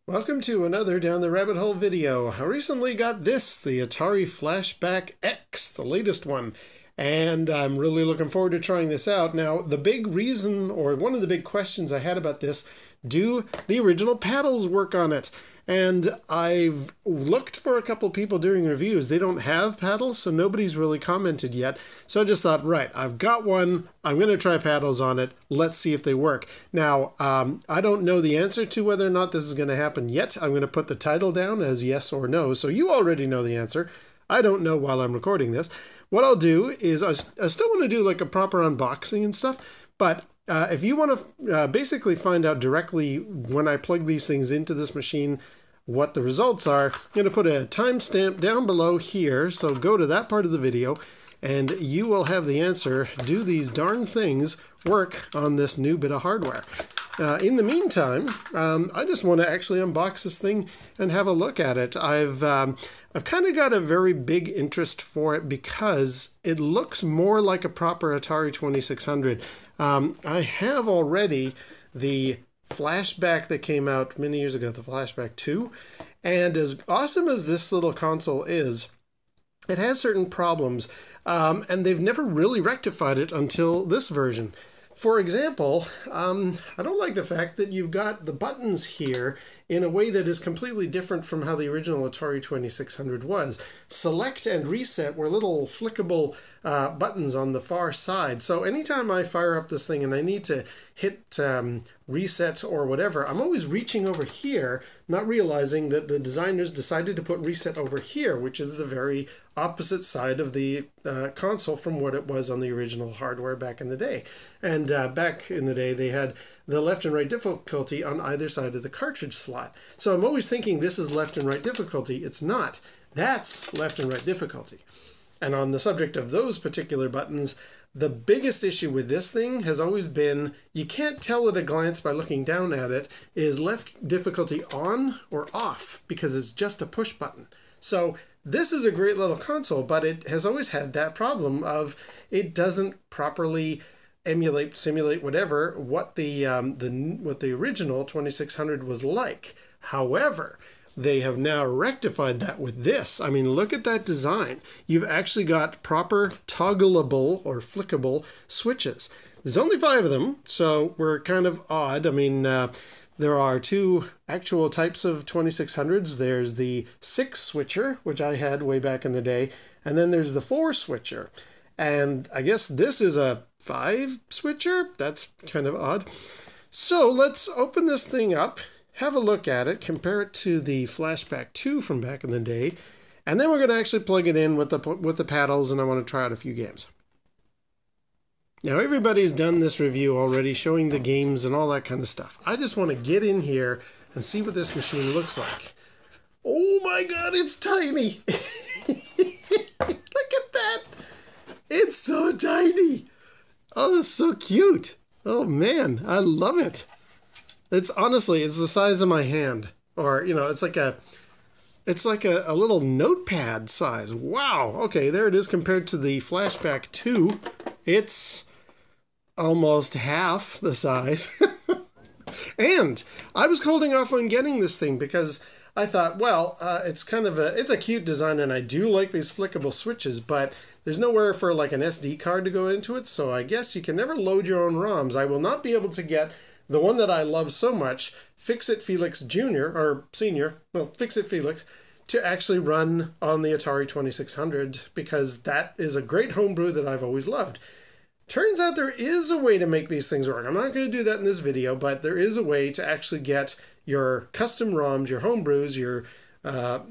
Welcome to another Down the Rabbit Hole video. I recently got this, the Atari Flashback X, the latest one, and I'm really looking forward to trying this out. Now, the big reason, or one of the big questions I had about this, do the original paddles work on it? And I've looked for a couple people doing reviews. They don't have paddles, so nobody's really commented yet. So I just thought, right, I've got one. I'm going to try paddles on it. Let's see if they work. Now, I don't know the answer to whether or not this is going to happen yet. I'm going to put the title down as yes or no, so you already know the answer. I don't know while I'm recording this. What I'll do is I still want to do like a proper unboxing and stuff, but if you want to basically find out directly when I plug these things into this machine what the results are, I'm going to put a timestamp down below here, so go to that part of the video and you will have the answer. Do these darn things work on this new bit of hardware? In the meantime, I just want to actually unbox this thing and have a look at it. I've kind of got a very big interest for it because it looks more like a proper Atari 2600. I have already the Flashback that came out many years ago, the Flashback 2, and as awesome as this little console is, it has certain problems, and they've never really rectified it until this version. For example, I don't like the fact that you've got the buttons here in a way that is completely different from how the original Atari 2600 was. Select and reset were little flickable buttons on the far side. So anytime I fire up this thing and I need to hit reset or whatever, I'm always reaching over here, not realizing that the designers decided to put reset over here, which is the very opposite side of the console from what it was on the original hardware back in the day. And back in the day, they had the left and right difficulty on either side of the cartridge slot. So I'm always thinking this is left and right difficulty. It's not. That's left and right difficulty. And on the subject of those particular buttons, the biggest issue with this thing has always been, you can't tell at a glance by looking down at it, is left difficulty on or off, because it's just a push button. So this is a great little console, but it has always had that problem of it doesn't properly emulate, simulate, whatever, what the original 2600 was like. However, they have now rectified that with this. I mean, look at that design. You've actually got proper toggleable or flickable switches. There's only 5 of them, so we're kind of odd. I mean, there are 2 actual types of 2600s. There's the 6 switcher, which I had way back in the day, and then there's the 4 switcher. And I guess this is a 5 switcher. That's kind of odd. So let's open this thing up, have a look at it, compare it to the Flashback 2 from back in the day, and then we're going to actually plug it in with the paddles, and I want to try out a few games. Now, everybody's done this review already, showing the games and all that kind of stuff. I just want to get in here and see what this machine looks like. Oh my God, it's tiny! Look at that! It's so tiny! Oh, it's so cute! Oh man, I love it! It's honestly, it's the size of my hand. Or, you know, it's like a little notepad size. Wow! Okay, there it is compared to the Flashback 2. It's almost half the size. And I was holding off on getting this thing because I thought, well, it's a cute design and I do like these flickable switches, but there's nowhere for like an SD card to go into it, so I guess you can never load your own ROMs. I will not be able to get the one that I love so much, Fix-It Felix Jr., or Senior, well, Fix-It Felix, to actually run on the Atari 2600, because that is a great homebrew that I've always loved. Turns out there is a way to make these things work. I'm not going to do that in this video, but there is a way to actually get your custom ROMs, your homebrews, your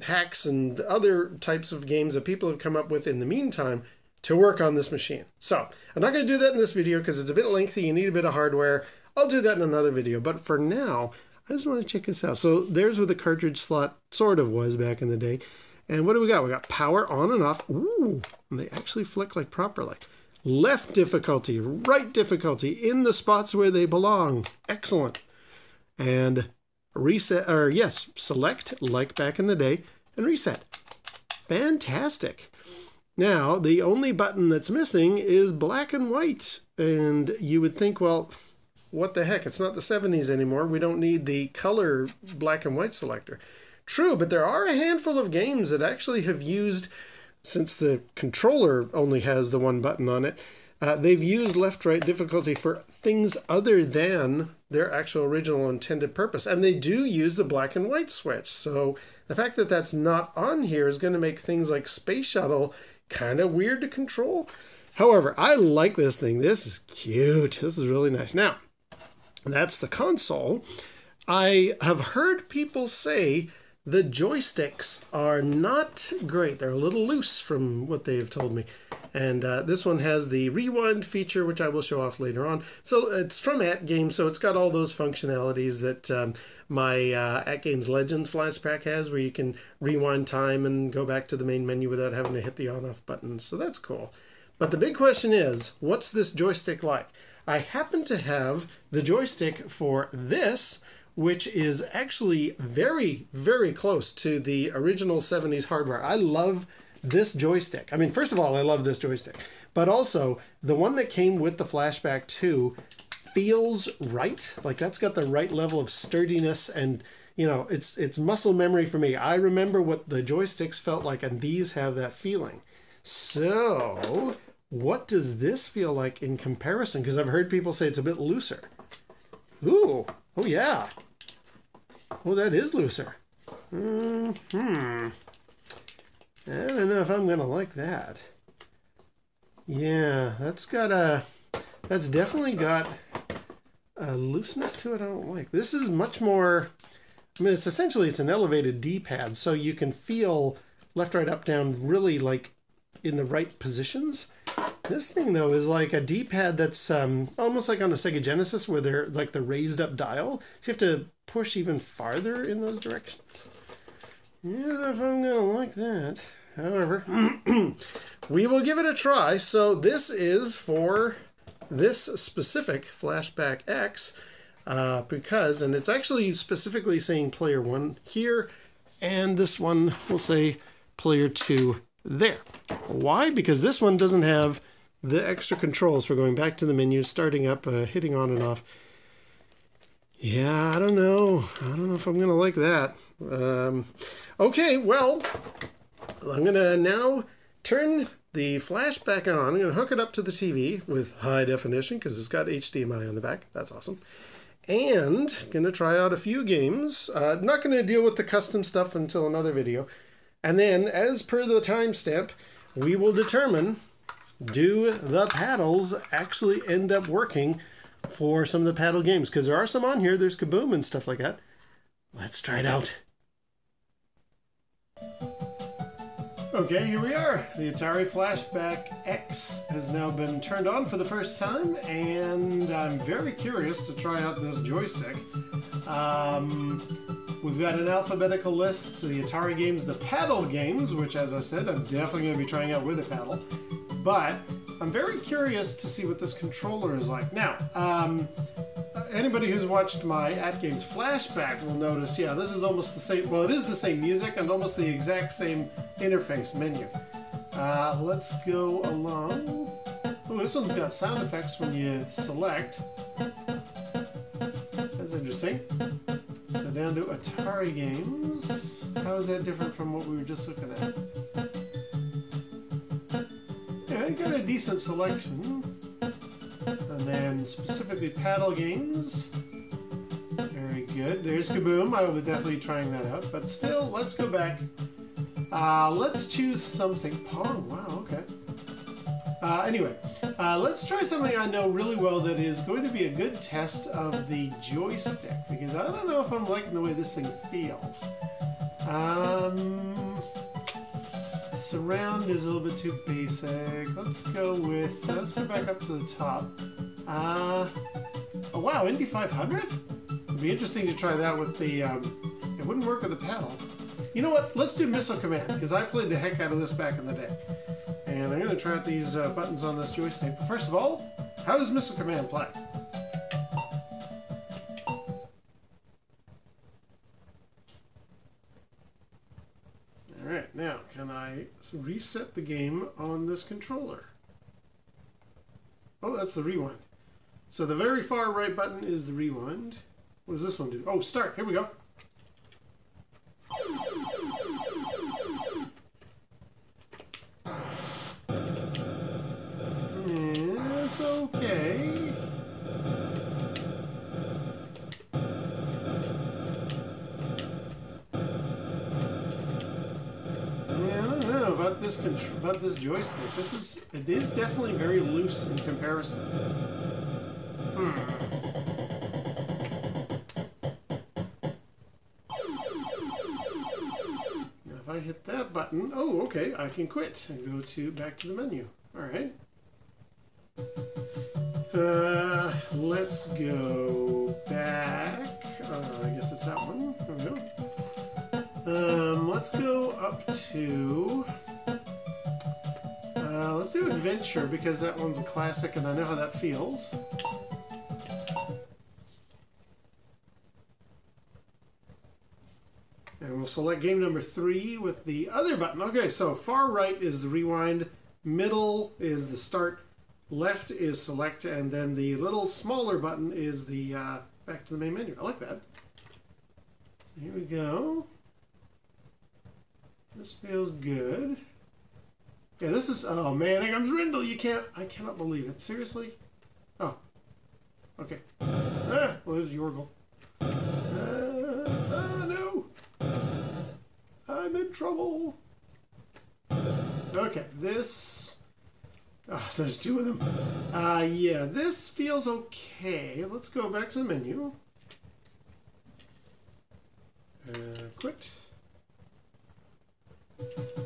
hacks, and other types of games that people have come up with in the meantime to work on this machine. So, I'm not going to do that in this video because it's a bit lengthy. You need a bit of hardware. I'll do that in another video, but for now, I just want to check this out. So there's where the cartridge slot sort of was back in the day. And what do we got? We got power on and off. Ooh, and they actually flick like properly. Left difficulty, right difficulty, in the spots where they belong. Excellent. And reset, or yes, select like back in the day and reset. Fantastic. Now, the only button that's missing is black and white. And you would think, well, what the heck? It's not the 70s anymore. We don't need the color black and white selector. True, but there are a handful of games that actually have used, since the controller only has the one button on it, they've used left-right difficulty for things other than their actual original intended purpose. And they do use the black and white switch. So the fact that that's not on here is going to make things like Space Shuttle kind of weird to control. However, I like this thing. This is cute. This is really nice. Now, that's the console. I have heard people say the joysticks are not great. They're a little loose from what they've told me. And this one has the rewind feature, which I will show off later on. So it's from AtGames, so it's got all those functionalities that my AtGames Legends Flashback has, where you can rewind time and go back to the main menu without having to hit the on-off buttons. So that's cool. But the big question is, what's this joystick like? I happen to have the joystick for this, which is actually very, very close to the original 70s hardware. I love this joystick. I mean, first of all, I love this joystick. But also, the one that came with the Flashback 2 feels right. Like, that's got the right level of sturdiness and, you know, it's muscle memory for me. I remember what the joysticks felt like, and these have that feeling. So, what does this feel like in comparison? Because I've heard people say it's a bit looser. Ooh, oh yeah. Oh, that is looser. I don't know if I'm going to like that. Yeah, that's definitely got a looseness to it I don't like. This is much more, I mean, it's an elevated D-pad, so you can feel left, right, up, down really like in the right positions. This thing, though, is like a D-pad that's almost like on a Sega Genesis, where they're like the raised up dial. So you have to push even farther in those directions. I don't know if I'm going to like that. However, we will give it a try. So this is for this specific Flashback X, because, and it's actually specifically saying player 1 here, and this one will say player 2 there. Why? Because this one doesn't have the extra controls for going back to the menu, starting up, hitting on and off. Yeah, I don't know. I don't know if I'm going to like that. Okay, well, I'm going to now turn the Flashback on. I'm going to hook it up to the TV with high definition because it's got HDMI on the back. That's awesome. And going to try out a few games. Not going to deal with the custom stuff until another video. And then, as per the timestamp, we will determine, do the paddles actually end up working for some of the paddle games? Because there are some on here. There's Kaboom and stuff like that. Let's try it out. Okay, here we are. The Atari Flashback X has now been turned on for the first time, and I'm very curious to try out this joystick. We've got an alphabetical list, so the Atari games, the paddle games, which, as I said, I'm definitely going to be trying out with a paddle. But I'm very curious to see what this controller is like. Now, anybody who's watched my AtGames Flashback will notice, yeah, this is almost the same, well, it is the same music and almost the exact same interface menu. Let's go along. Oh, this one's got sound effects when you select. That's interesting. So down to Atari games. How is that different from what we were just looking at? Yeah, got a decent selection. And then specifically paddle games. Very good. There's Kaboom. I will be definitely trying that out. But still, let's go back. Let's choose something. Pong. Wow, okay. Anyway, let's try something I know really well that is going to be a good test of the joystick, because I don't know if I'm liking the way this thing feels. Surround is a little bit too basic. Let's go back up to the top. Oh wow, Indy 500? It'd be interesting to try that with the, it wouldn't work with the paddle. You know what, let's do Missile Command, because I played the heck out of this back in the day. And I'm going to try out these buttons on this joystick. But first of all, how does Missile Command play? Alright, now, can I reset the game on this controller? Oh, that's the rewind. So the very far right button is the rewind. What does this one do? Oh, start. Here we go. Yeah, it's okay. Yeah, I don't know about this joystick. It is definitely very loose in comparison. Now if I hit that button, oh, okay, I can quit and go back to the menu. All right. Let's go back. I guess it's that one. There we go. Let's go up to. Let's do Adventure because that one's a classic and I know how that feels. And we'll select game number 3 with the other button. Okay, so far right is the rewind, middle is the start, left is select, and then the little smaller button is the back to the main menu. I like that. So here we go. This feels good. Yeah, this is, oh man, here comes Rindle. I cannot believe it. Seriously? Oh. Okay. Well, there's Yorgle. No. I'm in trouble. Okay, this, there's 2 of them. Yeah, this feels okay. Let's go back to the menu. Quit.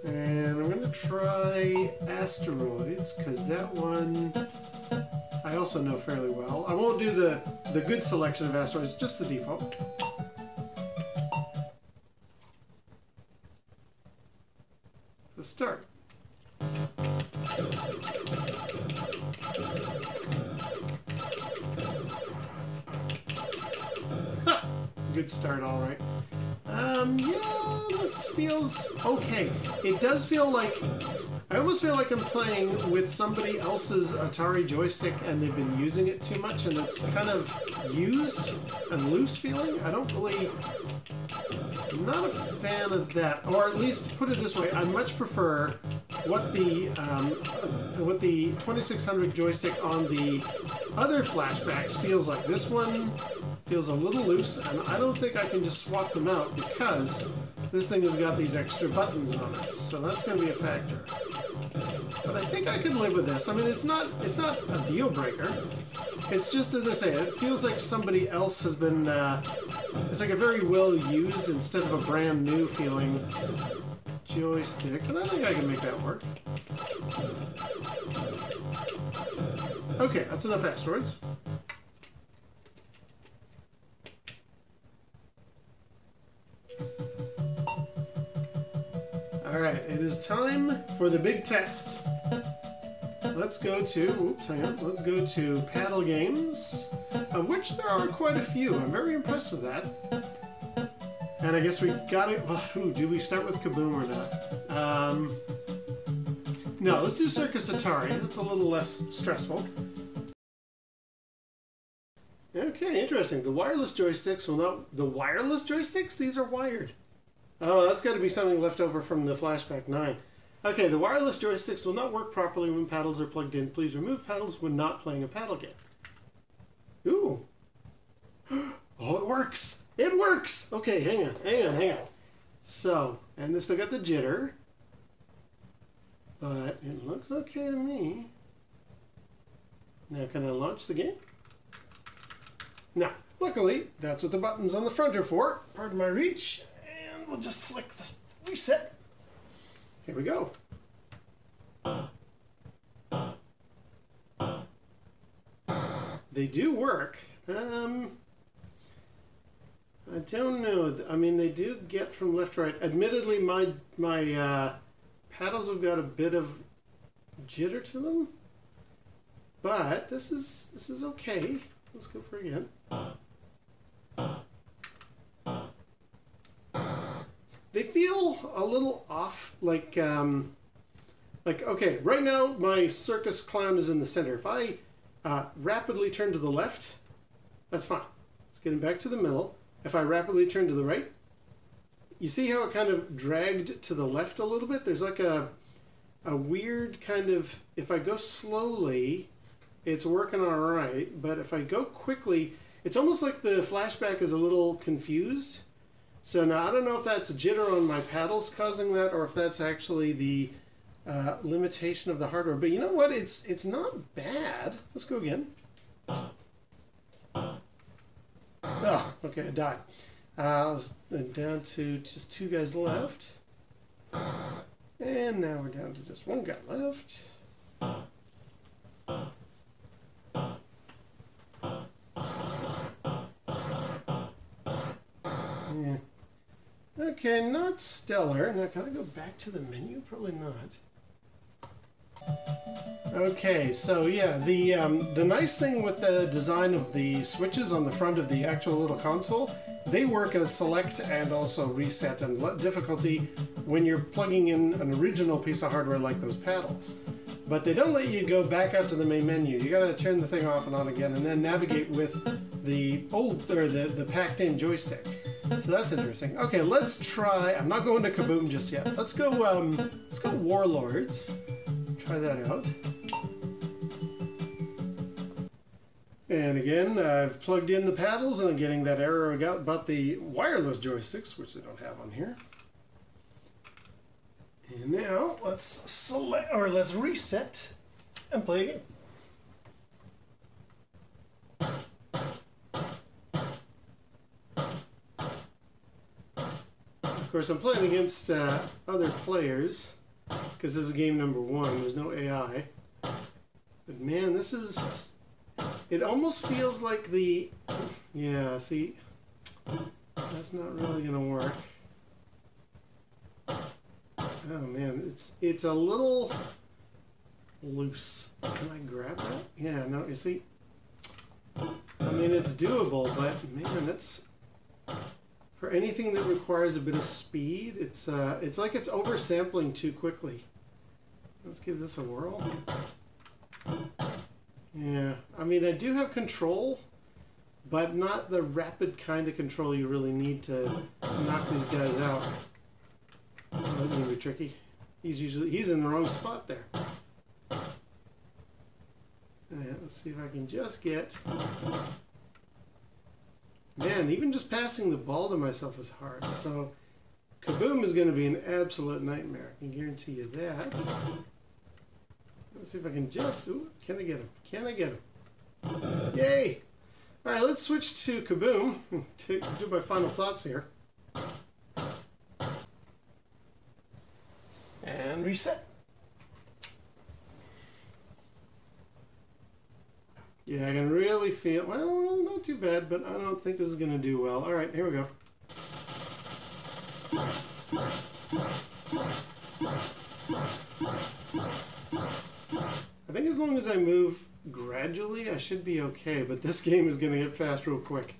And I'm going to try Asteroids, because that one I also know fairly well. I won't do the good selection of Asteroids, just the default. So start. Ha! Good start, all right. Yeah, this feels okay. It does feel like, I almost feel like I'm playing with somebody else's Atari joystick and they've been using it too much and it's kind of used and loose feeling. I'm not a fan of that, or at least put it this way, I much prefer what the 2600 joystick on the other flashbacks feels like. This one feels a little loose, and I don't think I can just swap them out because this thing has got these extra buttons on it, so that's going to be a factor. But I think I can live with this. I mean, it's not a deal breaker. It's just, as I say, it feels like somebody else has been, it's like a very well used instead of a brand new feeling joystick, and I think I can make that work. Okay, that's enough asteroids. Alright, it is time for the big test. Let's go to, oops, hang on, let's go to paddle games, of which there are quite a few. I'm very impressed with that. And I guess we got it, well, do we start with Kaboom or not? No, let's do Circus Atari. That's a little less stressful. Okay, interesting. The wireless joysticks will not, the wireless joysticks? These are wired. Oh, that's got to be something left over from the Flashback 9. Okay, the wireless joysticks will not work properly when paddles are plugged in. Please remove paddles when not playing a paddle game. Ooh. Oh, it works! It works! Okay, hang on. So, and this still got the jitter. But it looks okay to me. Now, can I launch the game? No. Luckily, that's what the buttons on the front are for. Pardon my reach. And we'll just flick this reset. Here we go. They do work. I don't know. I mean, they do get from left to right. Admittedly, my paddles have got a bit of jitter to them, but this is okay. Let's go for it again. They feel a little off, like okay, right now my circus clown is in the center. If I rapidly turn to the left, that's fine. Let's get him back to the middle. If I rapidly turn to the right, you see how it kind of dragged to the left a little bit? There's like a weird kind of, if I go slowly, it's working all right, but if I go quickly, it's almost like the flashback is a little confused. So now I don't know if that's jitter on my paddles causing that, or if that's actually the limitation of the hardware. But you know what? It's not bad. Let's go again. Oh, okay, I died. Down to just 2 guys left. And now we're down to just 1 guy left. Yeah. Okay, not stellar. Now, can I go back to the menu? Probably not. Okay, so yeah, the nice thing with the design of the switches on the front of the actual little console, they work as select and also reset and difficulty when you're plugging in an original piece of hardware like those paddles. But they don't let you go back out to the main menu. You gotta turn the thing off and on again and then navigate with the old, or the packed in joystick. So that's interesting. Okay, let's try, I'm not going to Kaboom just yet. Let's go Warlords. Try that out. And again, I've plugged in the paddles and I'm getting that error about the wireless joysticks, which they don't have on here. And now let's select, or let's reset and play again. Of course, I'm playing against other players because this is game number 1. There's no AI. But man, this is... It almost feels like the... Yeah, see? That's not really going to work. Oh man, it's a little loose. Can I grab that? Yeah, no, you see? I mean, it's doable, but man, it's... For anything that requires a bit of speed, it's like it's oversampling too quickly. Let's give this a whirl. Yeah, I mean, I do have control, but not the rapid kind of control you really need to knock these guys out. Oh, that's going to be tricky. He's in the wrong spot there. Yeah, let's see if I can just get... Man, even just passing the ball to myself is hard. So, Kaboom is going to be an absolute nightmare. I can guarantee you that. Let's see if I can just... Ooh, can I get him? Can I get him? Yay! Alright, let's switch to Kaboom. Do my final thoughts here. And reset. Yeah, I can really feel... Well, not too bad, but I don't think this is going to do well. Alright, here we go. I think as long as I move gradually, I should be okay, but this game is going to get fast real quick.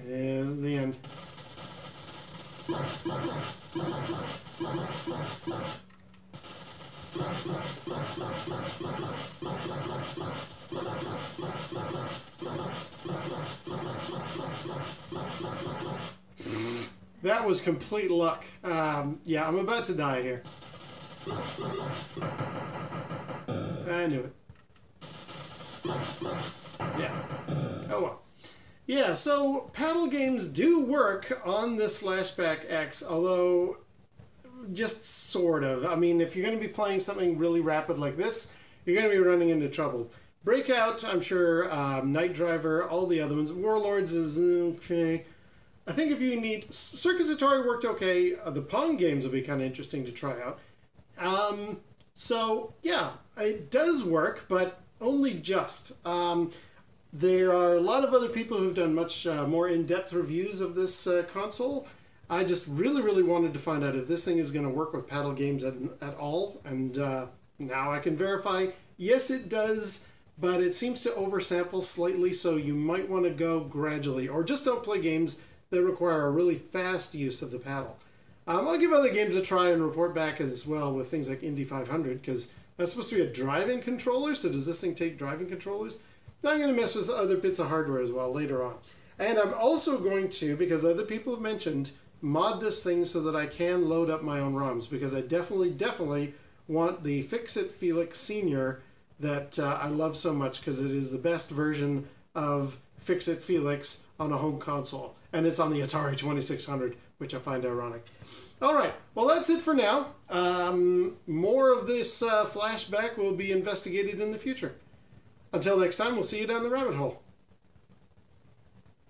This is the end. That was complete luck. Yeah, I'm about to die here. I knew it. Yeah. Oh well. Yeah, so paddle games do work on this Flashback X, although just sort of. I mean, if you're going to be playing something really rapid like this, you're going to be running into trouble. Breakout, I'm sure, Night Driver, all the other ones. Warlords is okay. I think if you need... Circus Atari worked okay. The Pong games will be kind of interesting to try out. So, yeah, it does work, but only just. There are a lot of other people who've done much more in-depth reviews of this console. I just really wanted to find out if this thing is going to work with paddle games at all, and now I can verify, yes it does, but it seems to oversample slightly, so you might want to go gradually, or just don't play games that require a really fast use of the paddle. I'll give other games a try and report back as well with things like Indy 500, because that's supposed to be a drive-in controller, so does this thing take drive-in controllers? Then I'm going to mess with other bits of hardware as well later on. And I'm also going to, because other people have mentioned, mod this thing so that I can load up my own ROMs, because I definitely want the Fix-It Felix Senior that I love so much, because it is the best version of Fix-It Felix on a home console. And it's on the Atari 2600, which I find ironic. All right, well, that's it for now. More of this flashback will be investigated in the future. Until next time, we'll see you down the rabbit hole.